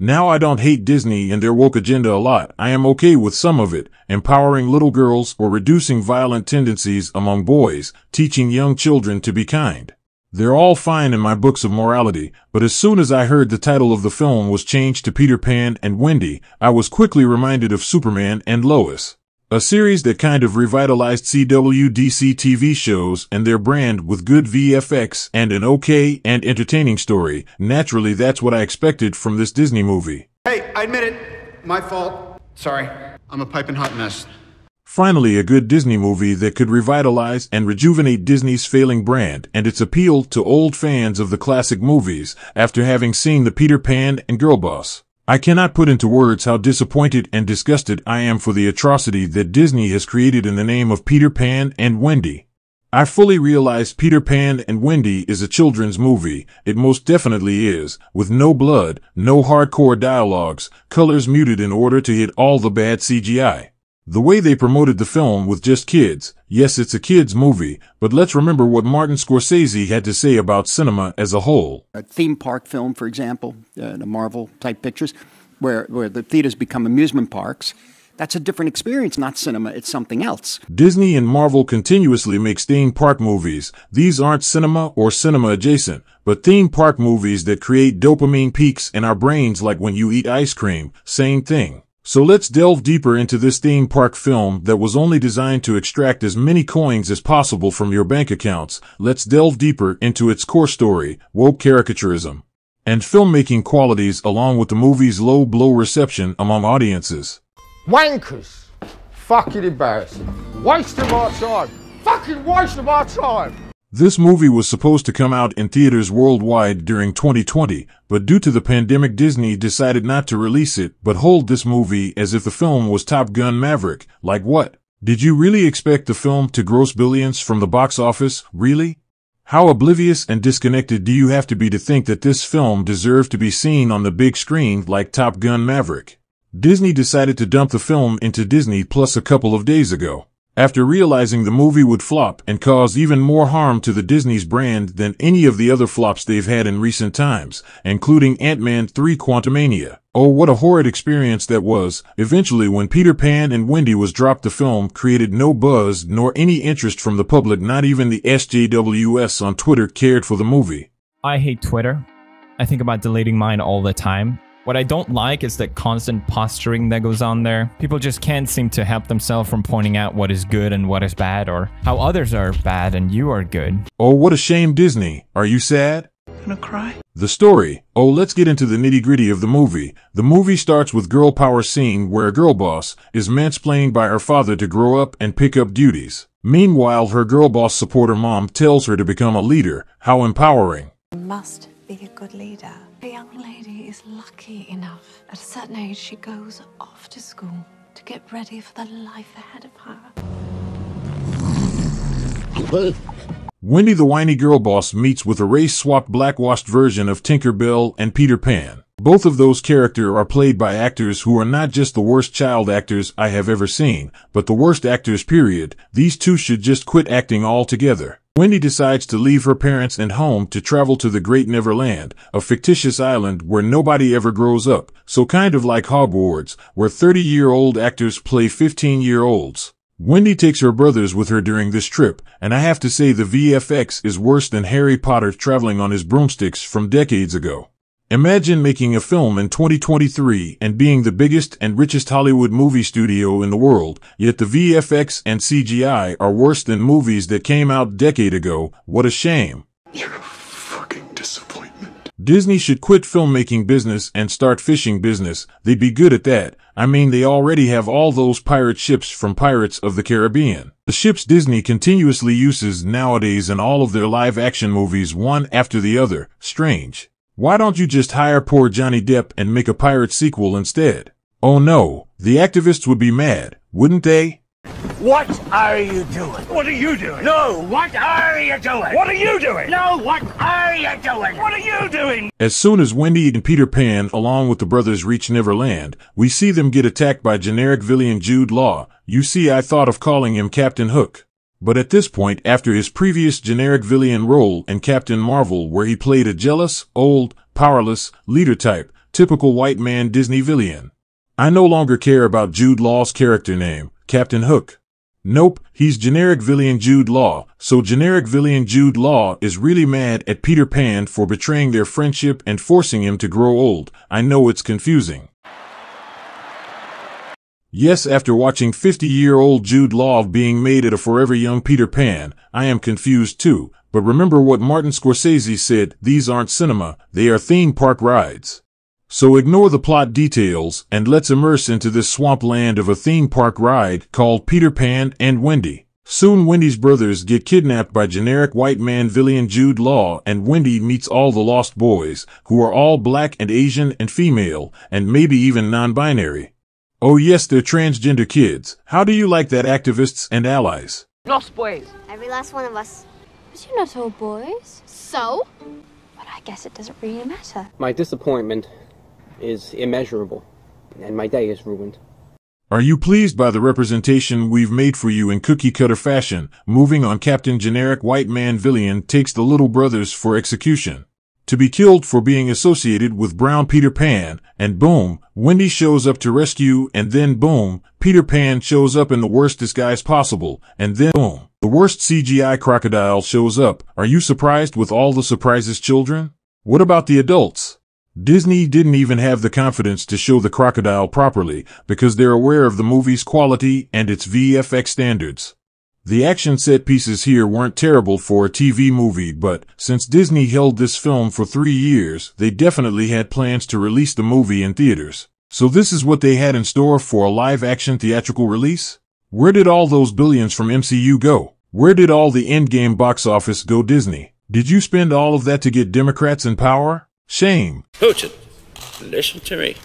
Now I don't hate Disney and their woke agenda a lot. I am okay with some of it, empowering little girls or reducing violent tendencies among boys, teaching young children to be kind. They're all fine in my books of morality, but as soon as I heard the title of the film was changed to Peter Pan and Wendy, I was quickly reminded of Superman and Lois. A series that kind of revitalized CWDC TV shows and their brand with good VFX and an okay and entertaining story. Naturally, that's what I expected from this Disney movie. Hey, I admit it. My fault. Sorry. I'm a piping hot mess. Finally, a good Disney movie that could revitalize and rejuvenate Disney's failing brand and its appeal to old fans of the classic movies after having seen the Peter Pan and Girl Boss. I cannot put into words how disappointed and disgusted I am for the atrocity that Disney has created in the name of Peter Pan and Wendy. I fully realize Peter Pan and Wendy is a children's movie. It most definitely is, with no blood, no hardcore dialogues, colors muted in order to hit all the bad CGI. The way they promoted the film with just kids, yes, it's a kids' movie, but let's remember what Martin Scorsese had to say about cinema as a whole. A theme park film, for example, the Marvel-type pictures, where the theaters become amusement parks, that's a different experience, not cinema, it's something else. Disney and Marvel continuously make theme park movies. These aren't cinema or cinema adjacent, but theme park movies that create dopamine peaks in our brains like when you eat ice cream, same thing. So let's delve deeper into this theme park film that was only designed to extract as many coins as possible from your bank accounts. Let's delve deeper into its core story, woke caricaturism, and filmmaking qualities along with the movie's low-blow reception among audiences. Wankers! Fucking embarrassing. Waste of our time. Fucking waste of our time! This movie was supposed to come out in theaters worldwide during 2020, but due to the pandemic, Disney decided not to release it, but hold this movie as if the film was Top Gun Maverick. Like what? Did you really expect the film to gross billions from the box office? Really? How oblivious and disconnected do you have to be to think that this film deserved to be seen on the big screen like Top Gun Maverick? Disney decided to dump the film into Disney Plus a couple of days ago, after realizing the movie would flop and cause even more harm to the Disney's brand than any of the other flops they've had in recent times, including Ant-Man 3 Quantumania. Oh, what a horrid experience that was. Eventually, when Peter Pan and Wendy was dropped, the film created no buzz nor any interest from the public. Not even the SJWS on Twitter cared for the movie. I hate Twitter. I think about deleting mine all the time. What I don't like is the constant posturing that goes on there. People just can't seem to help themselves from pointing out what is good and what is bad, or how others are bad and you are good. Oh, what a shame, Disney. Are you sad? Gonna cry? The story. Oh, let's get into the nitty-gritty of the movie. The movie starts with girl power scene where a girl boss is mansplained by her father to grow up and pick up duties. Meanwhile, her girl boss supporter mom tells her to become a leader. How empowering. You must be a good leader. A young lady is lucky enough. At a certain age, she goes off to school to get ready for the life ahead of her. Wendy the whiny girl boss meets with a race-swapped blackwashed version of Tinker Bell and Peter Pan. Both of those characters are played by actors who are not just the worst child actors I have ever seen, but the worst actors, period. These two should just quit acting altogether. Wendy decides to leave her parents and home to travel to the Great Neverland, a fictitious island where nobody ever grows up, so kind of like Hogwarts, where 30-year-old actors play 15-year-olds. Wendy takes her brothers with her during this trip, and I have to say the VFX is worse than Harry Potter traveling on his broomsticks from decades ago. Imagine making a film in 2023 and being the biggest and richest Hollywood movie studio in the world, yet the VFX and CGI are worse than movies that came out a decade ago. What a shame. You're a fucking disappointment. Disney should quit filmmaking business and start fishing business. They'd be good at that. I mean, they already have all those pirate ships from Pirates of the Caribbean. The ships Disney continuously uses nowadays in all of their live-action movies, one after the other. Strange. Why don't you just hire poor Johnny Depp and make a pirate sequel instead? Oh no, the activists would be mad, wouldn't they? What are you doing? What are you doing? No, what are you doing? What are you doing? No, what are you doing? What are you doing? As soon as Wendy and Peter Pan, along with the brothers, reach Neverland, we see them get attacked by generic villain Jude Law. You see, I thought of calling him Captain Hook. But at this point, after his previous generic villain role in Captain Marvel, where he played a jealous, old, powerless leader type, typical white man Disney villain. I no longer care about Jude Law's character name, Captain Hook. Nope, he's generic villain Jude Law, so generic villain Jude Law is really mad at Peter Pan for betraying their friendship and forcing him to grow old. I know it's confusing. Yes, after watching 50-year-old Jude Law being made at a forever young Peter Pan, I am confused too, but remember what Martin Scorsese said, these aren't cinema, they are theme park rides. So ignore the plot details and let's immerse into this swampland of a theme park ride called Peter Pan and Wendy. Soon Wendy's brothers get kidnapped by generic white man villain Jude Law, and Wendy meets all the lost boys, who are all black and Asian and female, and maybe even non-binary. Oh yes, they're transgender kids. How do you like that, activists and allies? Lost boys. Every last one of us. But you're not all boys. So? But I guess it doesn't really matter. My disappointment is immeasurable, and my day is ruined. Are you pleased by the representation we've made for you in cookie-cutter fashion? Moving on, Captain Generic White Man Villain takes the little brothers for execution, to be killed for being associated with brown Peter Pan, and boom, Wendy shows up to rescue, and then boom, Peter Pan shows up in the worst disguise possible, and then boom, the worst CGI crocodile shows up. Are you surprised with all the surprises, children? What about the adults? Disney didn't even have the confidence to show the crocodile properly because they're aware of the movie's quality and its VFX standards. The action set pieces here weren't terrible for a TV movie, but since Disney held this film for 3 years, they definitely had plans to release the movie in theaters. So this is what they had in store for a live-action theatrical release? Where did all those billions from MCU go? Where did all the endgame box office go, Disney? Did you spend all of that to get Democrats in power? Shame. Putin, listen to me.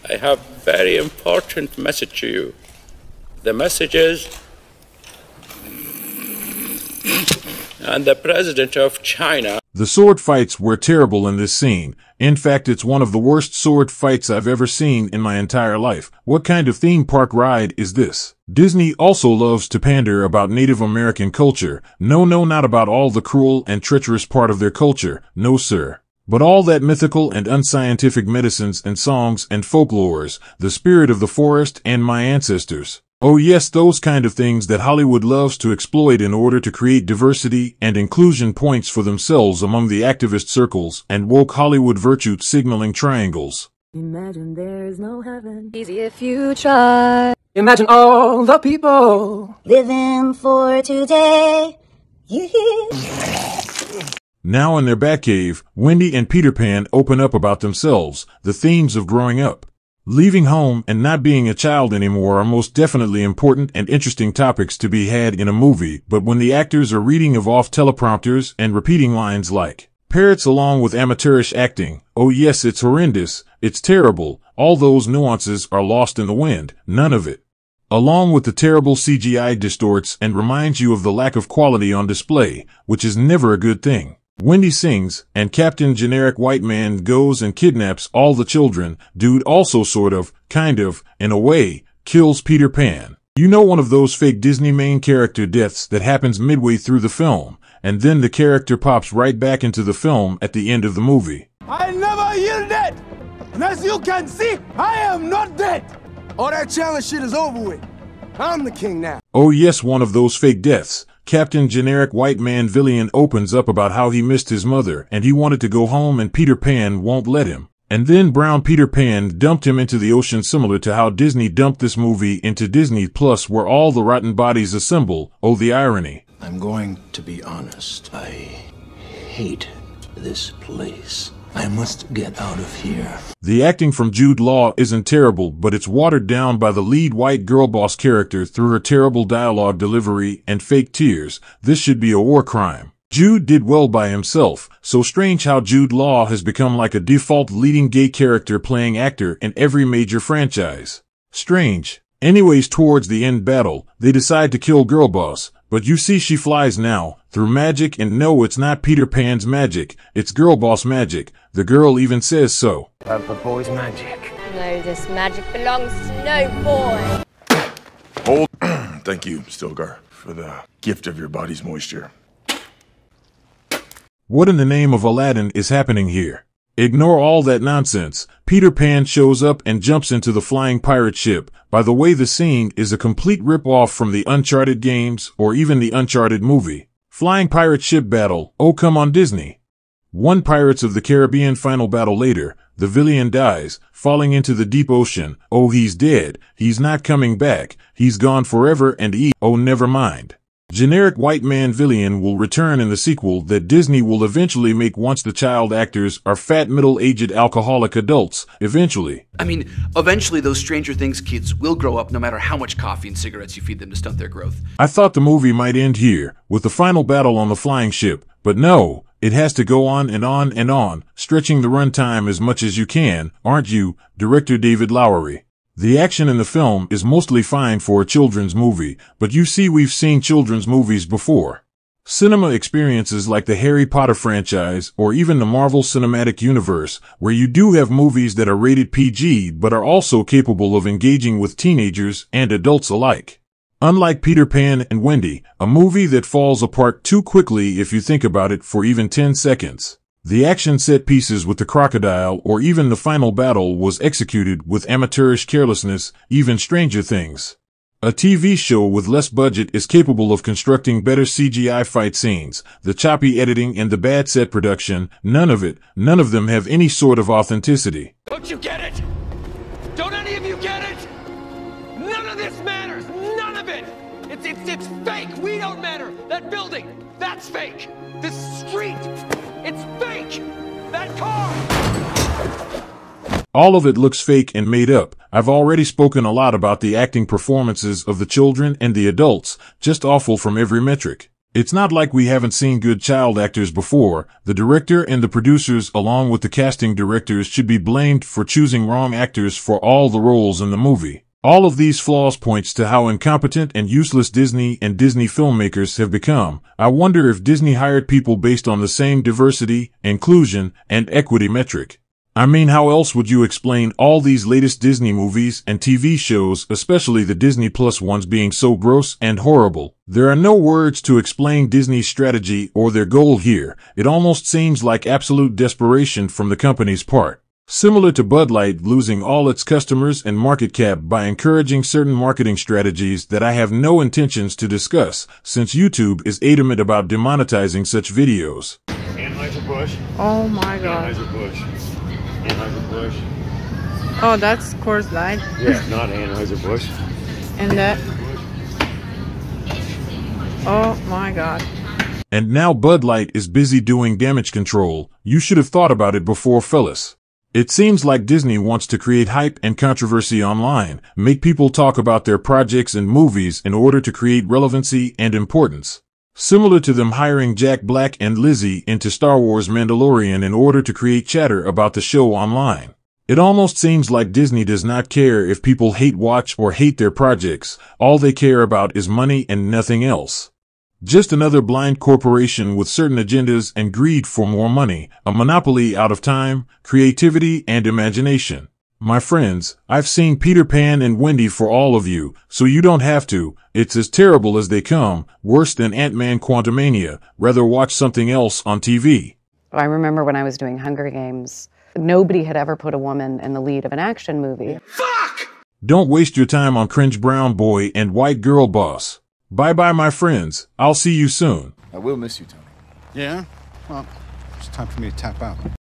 I have a very important message to you. The message is, and the president of China. The sword fights were terrible in this scene. In fact, it's one of the worst sword fights I've ever seen in my entire life. What kind of theme park ride is this? Disney also loves to pander about Native American culture. No, not about all the cruel and treacherous part of their culture. No, sir. But all that mythical and unscientific medicines and songs and folklores, the spirit of the forest and my ancestors. Oh yes, those kind of things that Hollywood loves to exploit in order to create diversity and inclusion points for themselves among the activist circles and woke Hollywood virtue signaling triangles. Imagine there's no heaven. Easy if you try. Imagine all the people living for today. Now in their Batcave, Wendy and Peter Pan open up about themselves, the themes of growing up. Leaving home and not being a child anymore are most definitely important and interesting topics to be had in a movie, but when the actors are reading off teleprompters and repeating lines like parrots along with amateurish acting, oh yes, it's horrendous, it's terrible, all those nuances are lost in the wind, none of it. Along with the terrible CGI distorts and reminds you of the lack of quality on display, which is never a good thing. Wendy sings, and Captain Generic White Man goes and kidnaps all the children. Dude also sort of, kind of, in a way, kills Peter Pan. You know, one of those fake Disney main character deaths that happens midway through the film, and then the character pops right back into the film at the end of the movie. I never yielded! And as you can see, I am not dead! All that challenge shit is over with. I'm the king now. Oh yes, one of those fake deaths. Captain Generic White Man Villain opens up about how he missed his mother and he wanted to go home and Peter Pan won't let him. And then brown Peter Pan dumped him into the ocean, similar to how Disney dumped this movie into Disney Plus, where all the rotten bodies assemble. Oh, the irony. I'm going to be honest. I hate this place. I must get out of here. The acting from Jude Law isn't terrible, but it's watered down by the lead white girl boss character through her terrible dialogue delivery and fake tears. This should be a war crime. Jude did well by himself, so strange how Jude Law has become like a default leading gay character playing actor in every major franchise. Strange. Anyways, towards the end battle, they decide to kill girl boss, but you see she flies now, through magic, and no, it's not Peter Pan's magic, it's girl boss magic. The girl even says so. The boy's magic. No, this magic belongs to no boy. Hold. Thank you, Stilgar, for the gift of your body's moisture. What in the name of Aladdin is happening here? Ignore all that nonsense. Peter Pan shows up and jumps into the flying pirate ship. By the way, the scene is a complete rip-off from the Uncharted games or even the Uncharted movie. Flying pirate ship battle. Oh, come on, Disney. One Pirates of the Caribbean final battle later, the villain dies, falling into the deep ocean. Oh, he's dead. He's not coming back. He's gone forever and oh, never mind. Generic white man villain will return in the sequel that Disney will eventually make once the child actors are fat middle-aged alcoholic adults, eventually. I mean, eventually those Stranger Things kids will grow up no matter how much coffee and cigarettes you feed them to stunt their growth. I thought the movie might end here, with the final battle on the flying ship, but no, it has to go on and on and on, stretching the runtime as much as you can, aren't you, Director David Lowery? The action in the film is mostly fine for a children's movie, but you see, we've seen children's movies before. Cinema experiences like the Harry Potter franchise or even the Marvel Cinematic Universe, where you do have movies that are rated PG but are also capable of engaging with teenagers and adults alike. Unlike Peter Pan and Wendy, a movie that falls apart too quickly if you think about it for even 10 seconds. The action set pieces with the crocodile or even the final battle was executed with amateurish carelessness, even Stranger Things. A TV show with less budget is capable of constructing better CGI fight scenes. The choppy editing and the bad set production, none of them have any sort of authenticity. Don't you get it? Don't any of you get it? None of this matters. None of it. It's fake. We don't matter. That building, that's fake. This street, it's fake. That car. All of it looks fake and made up. I've already spoken a lot about the acting performances of the children and the adults, just awful from every metric. It's not like we haven't seen good child actors before. The director and the producers along with the casting directors should be blamed for choosing wrong actors for all the roles in the movie. All of these flaws points to how incompetent and useless Disney and Disney filmmakers have become. I wonder if Disney hired people based on the same diversity, inclusion, and equity metric. I mean, how else would you explain all these latest Disney movies and TV shows, especially the Disney Plus ones, being so gross and horrible? There are no words to explain Disney's strategy or their goal here. It almost seems like absolute desperation from the company's part. Similar to Bud Light losing all its customers and market cap by encouraging certain marketing strategies that I have no intentions to discuss, since YouTube is adamant about demonetizing such videos. Anheuser-Busch. Oh my god. Anheuser-Busch. Anheuser-Busch. Oh, that's Coors Light. Yeah, not Anheuser-Busch. And that. Oh my god. And now Bud Light is busy doing damage control. You should have thought about it before, fellas. It seems like Disney wants to create hype and controversy online, make people talk about their projects and movies in order to create relevancy and importance. Similar to them hiring Jack Black and Lizzie into Star Wars Mandalorian in order to create chatter about the show online. It almost seems like Disney does not care if people hate watch or hate their projects. All they care about is money and nothing else. Just another blind corporation with certain agendas and greed for more money, a monopoly out of time, creativity, and imagination. My friends, I've seen Peter Pan and Wendy for all of you, so you don't have to. It's as terrible as they come, worse than Ant-Man Quantumania. Rather watch something else on TV. I remember when I was doing Hunger Games, nobody had ever put a woman in the lead of an action movie. Fuck! Don't waste your time on cringe brown boy and white girl boss. Bye-bye, my friends. I'll see you soon. I will miss you, Tony. Yeah? Well, it's time for me to tap out.